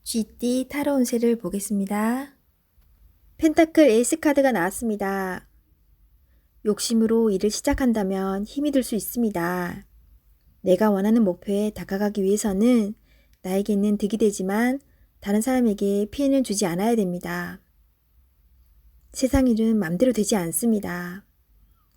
쥐띠 타로 운세를 보겠습니다. 펜타클 에이스 카드가 나왔습니다. 욕심으로 일을 시작한다면 힘이 들 수 있습니다. 내가 원하는 목표에 다가가기 위해서는 나에게는 득이 되지만 다른 사람에게 피해는 주지 않아야 됩니다. 세상 일은 맘대로 되지 않습니다.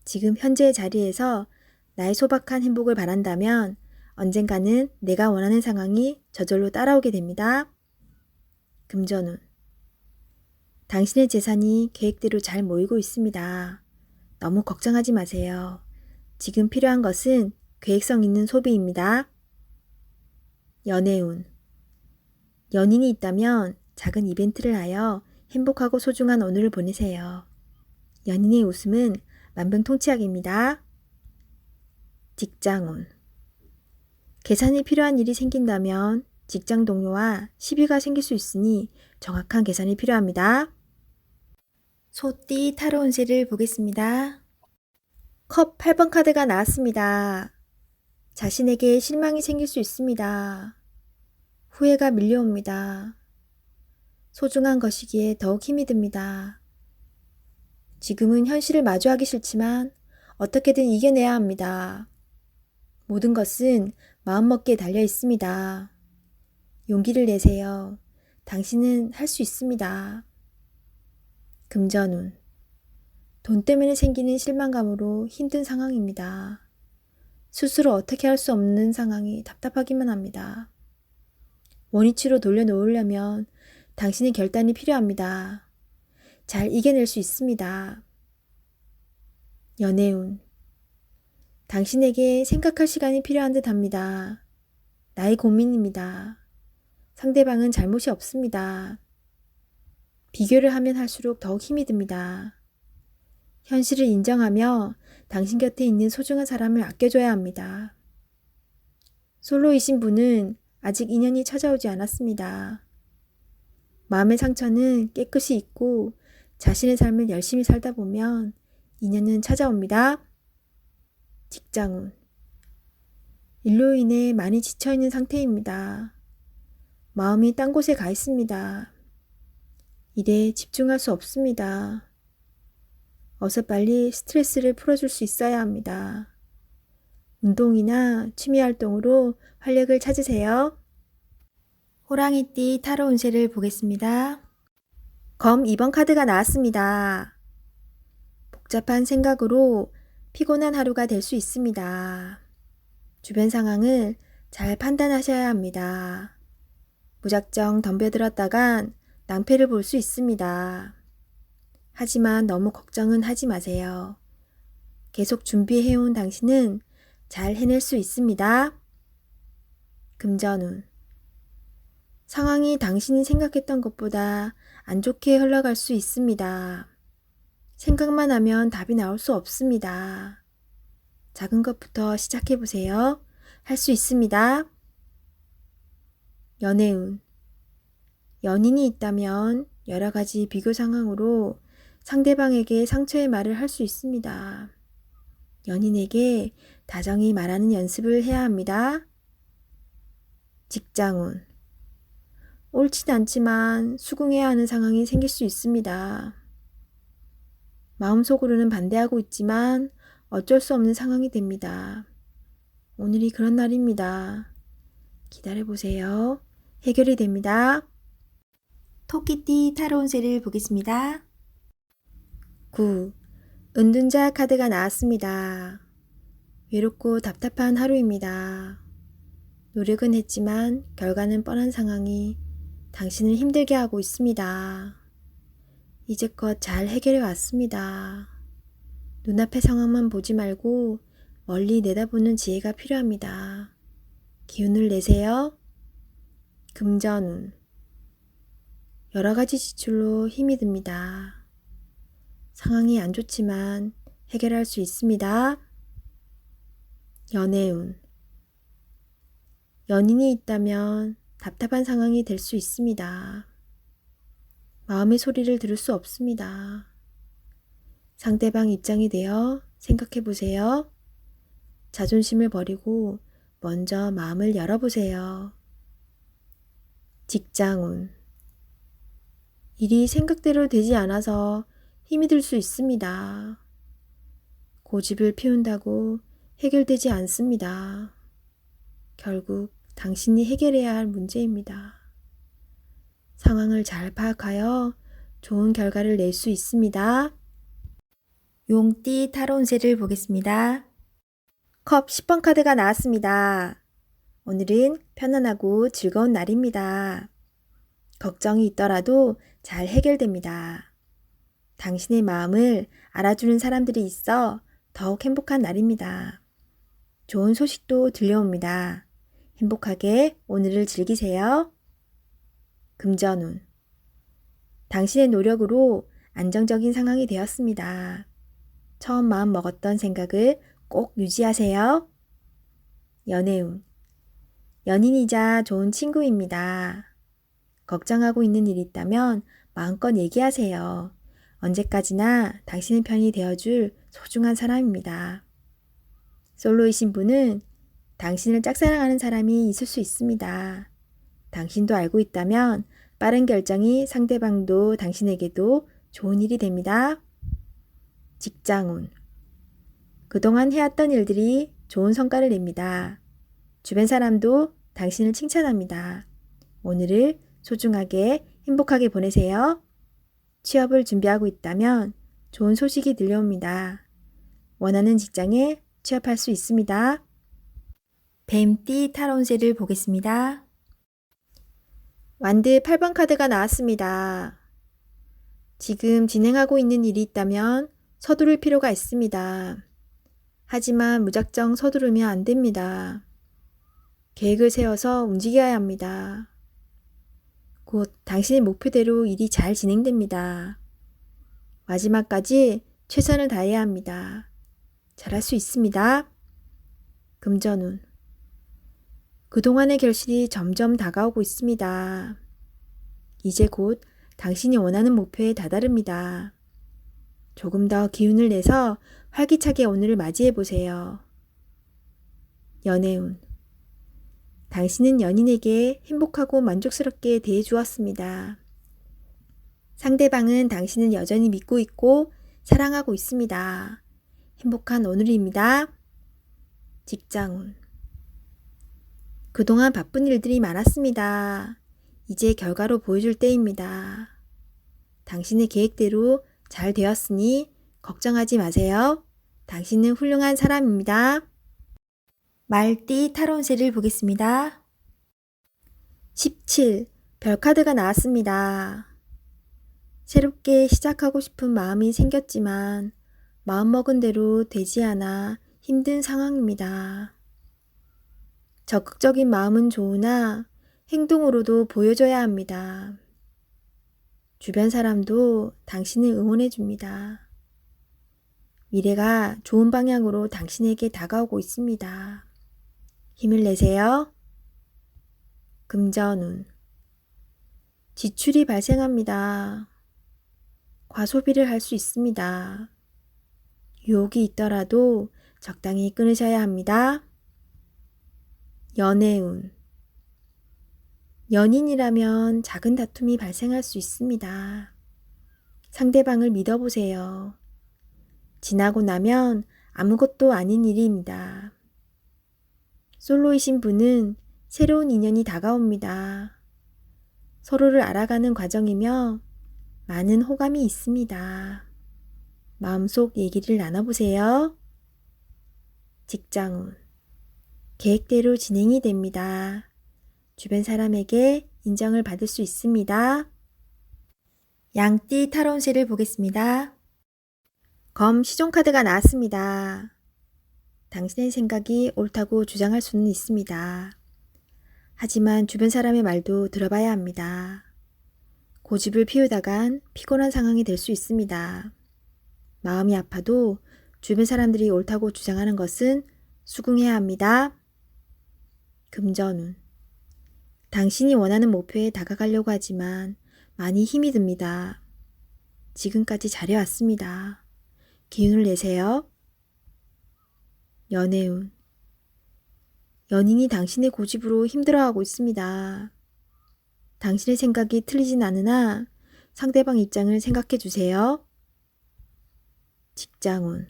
지금 현재의 자리에서 나의 소박한 행복을 바란다면 언젠가는 내가 원하는 상황이 저절로 따라오게 됩니다. 금전운. 당신의 재산이 계획대로 잘 모이고 있습니다. 너무 걱정하지 마세요. 지금 필요한 것은 계획성 있는 소비입니다. 연애운. 연인이 있다면 작은 이벤트를 하여 행복하고 소중한 오늘을 보내세요. 연인의 웃음은 만병통치약입니다. 직장운. 계산이 필요한 일이 생긴다면 직장 동료와 시비가 생길 수 있으니 정확한 계산이 필요합니다. 소띠 타로 운세를 보겠습니다. 컵 8번 카드가 나왔습니다. 자신에게 실망이 생길 수 있습니다. 후회가 밀려옵니다. 소중한 것이기에 더욱 힘이 듭니다. 지금은 현실을 마주하기 싫지만 어떻게든 이겨내야 합니다. 모든 것은 마음먹기에 달려 있습니다. 용기를 내세요. 당신은 할 수 있습니다. 금전운. 돈 때문에 생기는 실망감으로 힘든 상황입니다. 스스로 어떻게 할 수 없는 상황이 답답하기만 합니다. 원위치로 돌려놓으려면 당신의 결단이 필요합니다. 잘 이겨낼 수 있습니다. 연애운. 당신에게 생각할 시간이 필요한 듯 합니다. 나의 고민입니다. 상대방은 잘못이 없습니다. 비교를 하면 할수록 더욱 힘이 듭니다. 현실을 인정하며 당신 곁에 있는 소중한 사람을 아껴줘야 합니다. 솔로이신 분은 아직 인연이 찾아오지 않았습니다. 마음의 상처는 깨끗이 잊고 자신의 삶을 열심히 살다 보면 인연은 찾아옵니다. 직장운. 일로 인해 많이 지쳐있는 상태입니다. 마음이 딴 곳에 가 있습니다. 일에 집중할 수 없습니다. 어서 빨리 스트레스를 풀어줄 수 있어야 합니다. 운동이나 취미활동으로 활력을 찾으세요. 호랑이띠 타로 운세를 보겠습니다. 검 2번 카드가 나왔습니다. 복잡한 생각으로 피곤한 하루가 될 수 있습니다. 주변 상황을 잘 판단하셔야 합니다. 무작정 덤벼들었다간 낭패를 볼 수 있습니다. 하지만 너무 걱정은 하지 마세요. 계속 준비해온 당신은 잘 해낼 수 있습니다. 금전운. 상황이 당신이 생각했던 것보다 안 좋게 흘러갈 수 있습니다. 생각만 하면 답이 나올 수 없습니다. 작은 것부터 시작해보세요. 할 수 있습니다. 연애운. 연인이 있다면 여러 가지 비교 상황으로 상대방에게 상처의 말을 할 수 있습니다. 연인에게 다정히 말하는 연습을 해야 합니다. 직장운. 옳진 않지만 수긍해야 하는 상황이 생길 수 있습니다. 마음속으로는 반대하고 있지만 어쩔 수 없는 상황이 됩니다. 오늘이 그런 날입니다. 기다려보세요. 해결이 됩니다. 토끼띠 타로 운세를 보겠습니다. 9. 은둔자 카드가 나왔습니다. 외롭고 답답한 하루입니다. 노력은 했지만 결과는 뻔한 상황이 당신을 힘들게 하고 있습니다. 이제껏 잘 해결해 왔습니다. 눈앞의 상황만 보지 말고 멀리 내다보는 지혜가 필요합니다. 기운을 내세요. 금전운. 여러 가지 지출로 힘이 듭니다. 상황이 안 좋지만 해결할 수 있습니다. 연애운. 연인이 있다면 답답한 상황이 될 수 있습니다. 마음의 소리를 들을 수 없습니다. 상대방 입장이 되어 생각해 보세요. 자존심을 버리고 먼저 마음을 열어보세요. 직장운. 일이 생각대로 되지 않아서 힘이 들 수 있습니다. 고집을 피운다고 해결되지 않습니다. 결국 당신이 해결해야 할 문제입니다. 상황을 잘 파악하여 좋은 결과를 낼 수 있습니다. 용띠 타로 운세를 보겠습니다. 컵 10번 카드가 나왔습니다. 오늘은 편안하고 즐거운 날입니다. 걱정이 있더라도 잘 해결됩니다. 당신의 마음을 알아주는 사람들이 있어 더욱 행복한 날입니다. 좋은 소식도 들려옵니다. 행복하게 오늘을 즐기세요. 금전운. 당신의 노력으로 안정적인 상황이 되었습니다. 처음 마음 먹었던 생각을 꼭 유지하세요. 연애운. 연인이자 좋은 친구입니다. 걱정하고 있는 일이 있다면 마음껏 얘기하세요. 언제까지나 당신의 편이 되어줄 소중한 사람입니다. 솔로이신 분은 당신을 짝사랑하는 사람이 있을 수 있습니다. 당신도 알고 있다면 빠른 결정이 상대방도 당신에게도 좋은 일이 됩니다. 직장운. 그동안 해왔던 일들이 좋은 성과를 냅니다. 주변 사람도 당신을 칭찬합니다. 오늘을 소중하게 행복하게 보내세요. 취업을 준비하고 있다면 좋은 소식이 들려옵니다. 원하는 직장에 취업할 수 있습니다. 뱀띠 타로 운세를 보겠습니다. 완드 8번 카드가 나왔습니다. 지금 진행하고 있는 일이 있다면 서두를 필요가 있습니다. 하지만 무작정 서두르면 안 됩니다. 계획을 세워서 움직여야 합니다. 곧 당신의 목표대로 일이 잘 진행됩니다. 마지막까지 최선을 다해야 합니다. 잘할 수 있습니다. 금전운. 그동안의 결실이 점점 다가오고 있습니다. 이제 곧 당신이 원하는 목표에 다다릅니다. 조금 더 기운을 내서 활기차게 오늘을 맞이해 보세요. 연애운. 당신은 연인에게 행복하고 만족스럽게 대해 주었습니다. 상대방은 당신을 여전히 믿고 있고 사랑하고 있습니다. 행복한 오늘입니다. 직장운. 그동안 바쁜 일들이 많았습니다. 이제 결과로 보여줄 때입니다. 당신의 계획대로 잘 되었으니 걱정하지 마세요. 당신은 훌륭한 사람입니다. 말띠 타로 운세를 보겠습니다. 17. 별카드가 나왔습니다. 새롭게 시작하고 싶은 마음이 생겼지만 마음먹은 대로 되지 않아 힘든 상황입니다. 적극적인 마음은 좋으나 행동으로도 보여줘야 합니다. 주변 사람도 당신을 응원해 줍니다. 미래가 좋은 방향으로 당신에게 다가오고 있습니다. 힘을 내세요. 금전운. 지출이 발생합니다. 과소비를 할 수 있습니다. 유혹이 있더라도 적당히 끊으셔야 합니다. 연애운. 연인이라면 작은 다툼이 발생할 수 있습니다. 상대방을 믿어보세요. 지나고 나면 아무것도 아닌 일입니다. 솔로이신 분은 새로운 인연이 다가옵니다. 서로를 알아가는 과정이며 많은 호감이 있습니다. 마음속 얘기를 나눠보세요. 직장운. 계획대로 진행이 됩니다. 주변 사람에게 인정을 받을 수 있습니다. 양띠 타로 운세를 보겠습니다. 검 시종 카드가 나왔습니다. 당신의 생각이 옳다고 주장할 수는 있습니다. 하지만 주변 사람의 말도 들어봐야 합니다. 고집을 피우다간 피곤한 상황이 될 수 있습니다. 마음이 아파도 주변 사람들이 옳다고 주장하는 것은 수긍해야 합니다. 금전운. 당신이 원하는 목표에 다가가려고 하지만 많이 힘이 듭니다. 지금까지 잘해왔습니다. 기운을 내세요. 연애운. 연인이 당신의 고집으로 힘들어하고 있습니다. 당신의 생각이 틀리진 않으나 상대방 입장을 생각해 주세요. 직장운.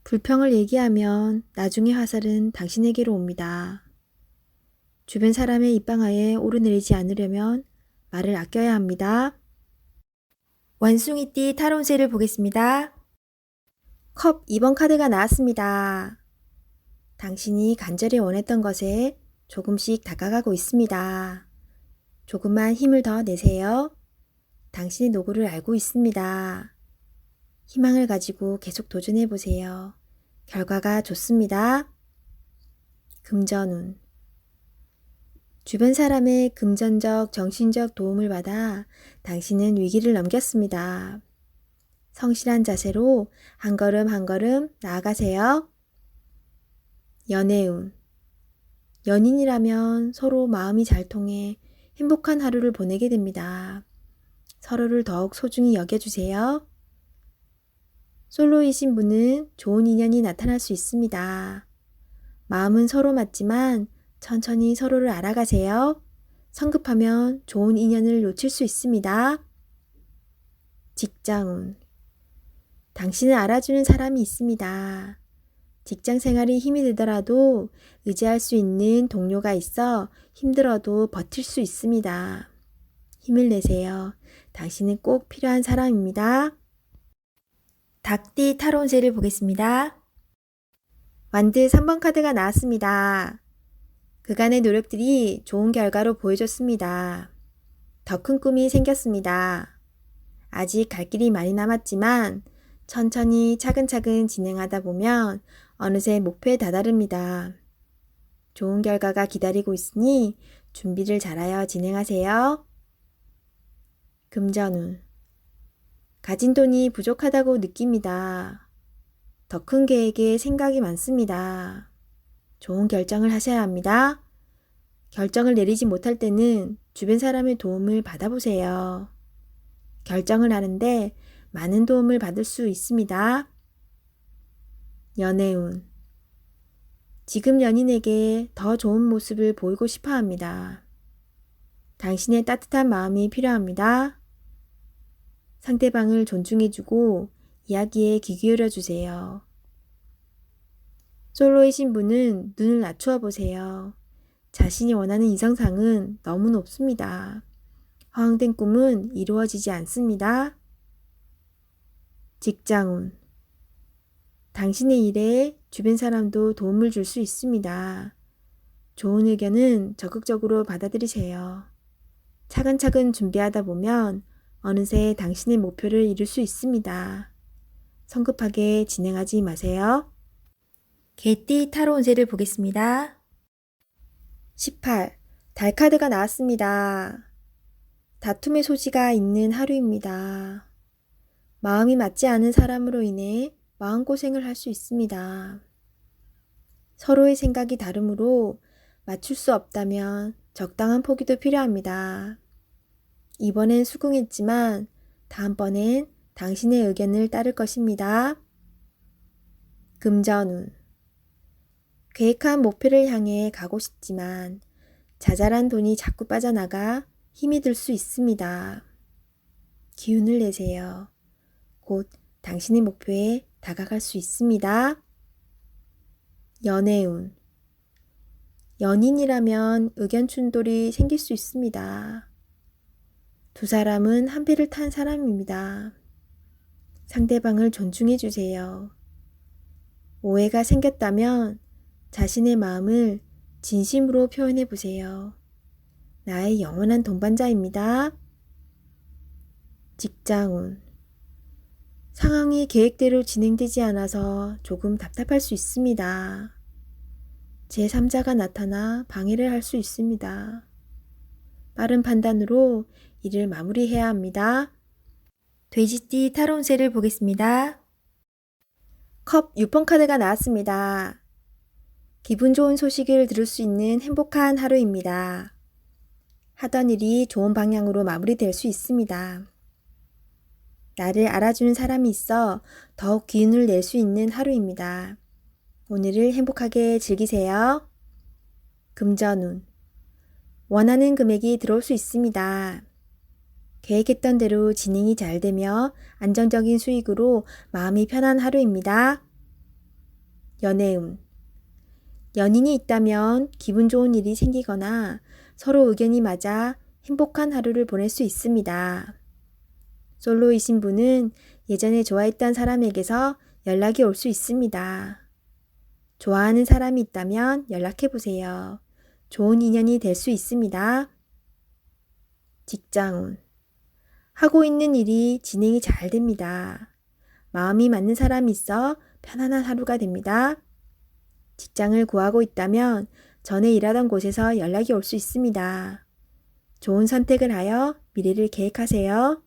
불평을 얘기하면 나중에 화살은 당신에게로 옵니다. 주변 사람의 입방아에 오르내리지 않으려면 말을 아껴야 합니다. 원숭이띠 타로운세를 보겠습니다. 컵 2번 카드가 나왔습니다. 당신이 간절히 원했던 것에 조금씩 다가가고 있습니다. 조금만 힘을 더 내세요. 당신의 노고를 알고 있습니다. 희망을 가지고 계속 도전해 보세요. 결과가 좋습니다. 금전운. 주변 사람의 금전적, 정신적 도움을 받아 당신은 위기를 넘겼습니다. 성실한 자세로 한 걸음 한 걸음 나아가세요. 연애운. 연인이라면 서로 마음이 잘 통해 행복한 하루를 보내게 됩니다. 서로를 더욱 소중히 여겨주세요. 솔로이신 분은 좋은 인연이 나타날 수 있습니다. 마음은 서로 맞지만 천천히 서로를 알아가세요. 성급하면 좋은 인연을 놓칠 수 있습니다. 직장운. 당신을 알아주는 사람이 있습니다. 직장 생활이 힘이 들더라도 의지할 수 있는 동료가 있어 힘들어도 버틸 수 있습니다. 힘을 내세요. 당신은 꼭 필요한 사람입니다. 닭띠 타로운세를 보겠습니다. 완드 3번 카드가 나왔습니다. 그간의 노력들이 좋은 결과로 보여줬습니다. 더 큰 꿈이 생겼습니다. 아직 갈 길이 많이 남았지만 천천히 차근차근 진행하다 보면 어느새 목표에 다다릅니다. 좋은 결과가 기다리고 있으니 준비를 잘하여 진행하세요. 금전운. 가진 돈이 부족하다고 느낍니다. 더 큰 계획에 생각이 많습니다. 좋은 결정을 하셔야 합니다. 결정을 내리지 못할 때는 주변 사람의 도움을 받아보세요. 결정을 하는데 많은 도움을 받을 수 있습니다. 연애운. 지금 연인에게 더 좋은 모습을 보이고 싶어 합니다. 당신의 따뜻한 마음이 필요합니다. 상대방을 존중해주고 이야기에 귀 기울여 주세요. 솔로이신 분은 눈을 낮추어 보세요. 자신이 원하는 이상상은 너무 높습니다. 허황된 꿈은 이루어지지 않습니다. 직장운. 당신의 일에 주변 사람도 도움을 줄 수 있습니다. 좋은 의견은 적극적으로 받아들이세요. 차근차근 준비하다 보면 어느새 당신의 목표를 이룰 수 있습니다. 성급하게 진행하지 마세요. 개띠 타로운세를 보겠습니다. 18. 달 카드가 나왔습니다. 다툼의 소지가 있는 하루입니다. 마음이 맞지 않은 사람으로 인해 마음고생을 할 수 있습니다. 서로의 생각이 다르므로 맞출 수 없다면 적당한 포기도 필요합니다. 이번엔 수긍했지만 다음번엔 당신의 의견을 따를 것입니다. 금전운. 계획한 목표를 향해 가고 싶지만 자잘한 돈이 자꾸 빠져나가 힘이 들 수 있습니다. 기운을 내세요. 곧 당신의 목표에 다가갈 수 있습니다. 연애운. 연인이라면 의견 충돌이 생길 수 있습니다. 두 사람은 한 배를 탄 사람입니다. 상대방을 존중해 주세요. 오해가 생겼다면 자신의 마음을 진심으로 표현해 보세요. 나의 영원한 동반자입니다. 직장운. 상황이 계획대로 진행되지 않아서 조금 답답할 수 있습니다. 제3자가 나타나 방해를 할 수 있습니다. 빠른 판단으로 일을 마무리해야 합니다. 돼지띠 타로운세를 보겠습니다. 컵 6번 카드가 나왔습니다. 기분 좋은 소식을 들을 수 있는 행복한 하루입니다. 하던 일이 좋은 방향으로 마무리될 수 있습니다. 나를 알아주는 사람이 있어 더욱 기운을 낼 수 있는 하루입니다. 오늘을 행복하게 즐기세요. 금전운. 원하는 금액이 들어올 수 있습니다. 계획했던 대로 진행이 잘 되며 안정적인 수익으로 마음이 편한 하루입니다. 연애운. 연인이 있다면 기분 좋은 일이 생기거나 서로 의견이 맞아 행복한 하루를 보낼 수 있습니다. 솔로이신 분은 예전에 좋아했던 사람에게서 연락이 올 수 있습니다. 좋아하는 사람이 있다면 연락해보세요. 좋은 인연이 될 수 있습니다. 직장운. 하고 있는 일이 진행이 잘 됩니다. 마음이 맞는 사람이 있어 편안한 하루가 됩니다. 직장을 구하고 있다면 전에 일하던 곳에서 연락이 올 수 있습니다. 좋은 선택을 하여 미래를 계획하세요.